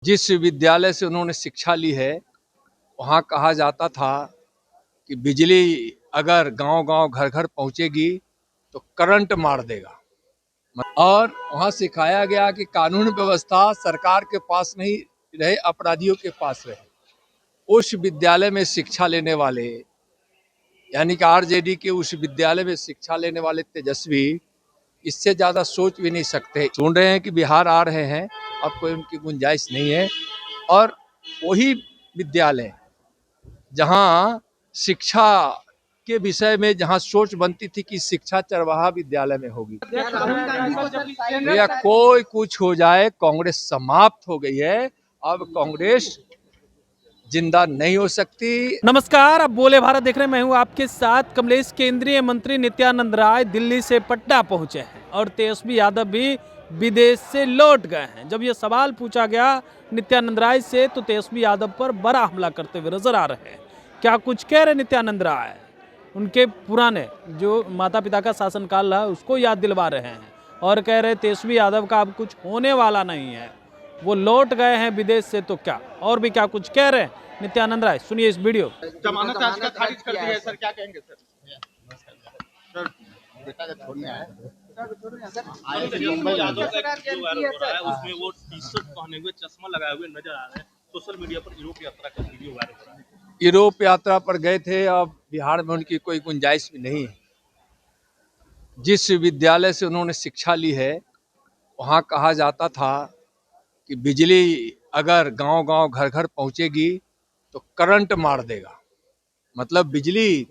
जिस विद्यालय से उन्होंने शिक्षा ली है, वहाँ कहा जाता था कि बिजली अगर गांव-गांव, घर-घर पहुंचेगी तो करंट मार देगा। और वहाँ सिखाया गया कि कानून व्यवस्था सरकार के पास नहीं रहे, अपराधियों के पास रहे। उस विद्यालय में शिक्षा लेने वाले, यानी कि आरजेडी के उस विद्यालय में शिक्षा लेने वाले तेजस्वी इससे ज़्यादा सोच भी नहीं सकते। सुन रहे हैं कि बिहार आ रहे हैं, अब कोई उनकी गुंजाइश नहीं है। और वही विद्यालय जहां शिक्षा के विषय में जहां सोच बनती थी कि शिक्षा चरवाहा विद्यालय में होगी, या कोई कुछ हो जाए, कांग्रेस समाप्त हो गई है। अब कांग्रेस जिंदा नहीं हो सकती। नमस्कार, आप बोले भारत देख रहे हैं। मैं हूं आपके साथ कमलेश। केंद्रीय मंत्री नित्यानंद राय दिल्ली से पटना पहुंचे हैं और तेजस्वी यादव भी विदेश से लौट गए हैं। जब यह सवाल पूछा गया नित्यानंद राय से तो तेजस्वी यादव पर बड़ा हमला करते हुए नजर आ रहे हैं। क्या कुछ कह रहे नित्यानंद राय? उनके पुराने जो माता पिता का शासनकाल रहा उसको याद दिलवा रहे हैं और कह रहे तेजस्वी यादव का अब कुछ होने वाला नहीं है, वो लौट गए हैं विदेश से। तो क्या और भी क्या कुछ कह रहे हैं नित्यानंद राय, सुनिए इस वीडियो। जमानत याचिका खारिज कर दी है सर, क्या कहेंगे सर? सर बेटा का छोड़ने आए उसमें वो टी-शर्ट पहने हुए, चश्मा लगाए हुए नजर आ रहे हैं। सोशल मीडिया पर यूरोप यात्रा का वीडियो वायरल हो रहा है। यूरोप यात्रा पर गए थे, अब बिहार में उनकी कोई गुंजाइश भी नहीं है। जिस विद्यालय से उन्होंने शिक्षा ली है, वहाँ कहा जाता था कि बिजली अगर गांव-गांव, घर-घर पहुंचेगी तो करंट मार देगा। मतलब बिजली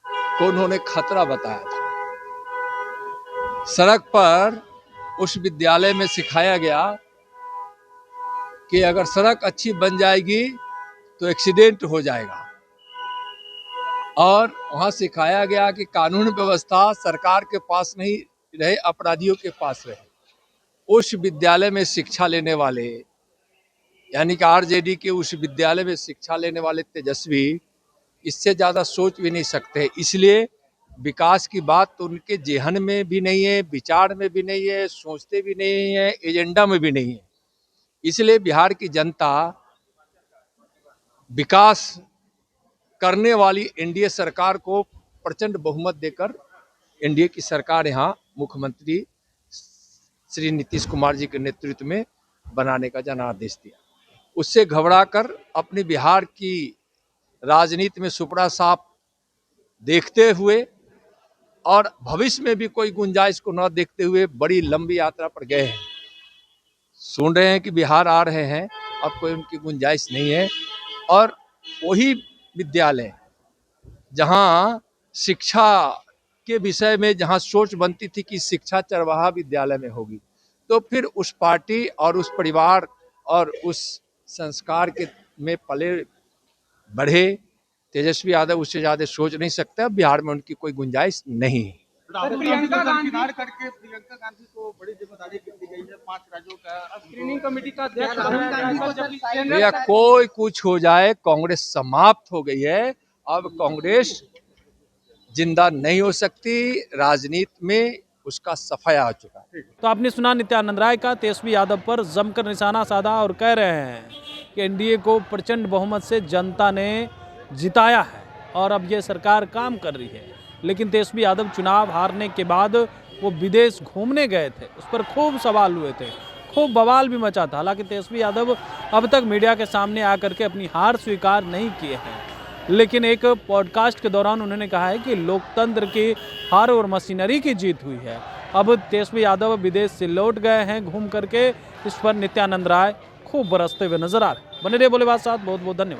को उन्होंने खतरा बताया था। सड़क पर उस विद्यालय में सिखाया गया कि अगर सड़क अच्छी बन जाएगी तो एक्सीडेंट हो जाएगा। और वहाँ सिखाया गया कि कानून व्यवस्था सरकार के पास नहीं रहे, अपराधियों के पास रहे। उस विद्यालय में शिक्षा लेने वाले, यानी कि आरजेडी के उस विद्यालय में शिक्षा लेने वाले तेजस्वी इससे ज़्यादा सोच भी नहीं सकते। इसलिए विकास की बात तो उनके जेहन में भी नहीं है, विचार में भी नहीं है, सोचते भी नहीं है, एजेंडा में भी नहीं है। इसलिए बिहार की जनता विकास करने वाली एनडीए सरकार को प्रचंड बहुमत देकर एनडीए की सरकार यहाँ मुख्यमंत्री श्री नीतीश कुमार जी के नेतृत्व में बनाने का जनादेश दिया। उससे घबराकर अपने बिहार की राजनीति में सुपड़ा साफ देखते हुए और भविष्य में भी कोई गुंजाइश को न देखते हुए बड़ी लंबी यात्रा पर गए हैं। सुन रहे हैं कि बिहार आ रहे हैं, अब कोई उनकी गुंजाइश नहीं है। और वही विद्यालय जहां शिक्षा के विषय में जहां सोच बनती थी कि शिक्षा चरवाहा विद्यालय में होगी, तो फिर उस पार्टी और उस परिवार और उस संस्कार के में पले बढ़े तेजस्वी यादव उससे ज्यादा सोच नहीं सकते। अब बिहार में उनकी कोई गुंजाइश नहीं है। प्रियंका गांधी को बड़ी जिम्मेदारी दी गई है, 5 राज्यों का स्क्रीनिंग कमेटी का अध्यक्ष। या कोई कुछ हो जाए, कांग्रेस समाप्त हो गई है। अब कांग्रेस जिंदा नहीं हो सकती। राजनीति में उसका सफाया आ चुका है। तो आपने सुना नित्यानंद राय का तेजस्वी यादव पर जमकर निशाना साधा और कह रहे हैं कि एनडीए को प्रचंड बहुमत से जनता ने जिताया है और अब ये सरकार काम कर रही है। लेकिन तेजस्वी यादव चुनाव हारने के बाद वो विदेश घूमने गए थे, उस पर खूब सवाल हुए थे, खूब बवाल भी मचा था। हालांकि तेजस्वी यादव अब तक मीडिया के सामने आकर के अपनी हार स्वीकार नहीं किए हैं, लेकिन एक पॉडकास्ट के दौरान उन्होंने कहा है कि लोकतंत्र की हार और मशीनरी की जीत हुई है। अब तेजस्वी यादव विदेश से लौट गए हैं घूम करके। इस पर नित्यानंद राय खूब बरसते हुए नजर आ रहे हैं। बने रहिए बोले बात साथ, बहुत बहुत धन्यवाद।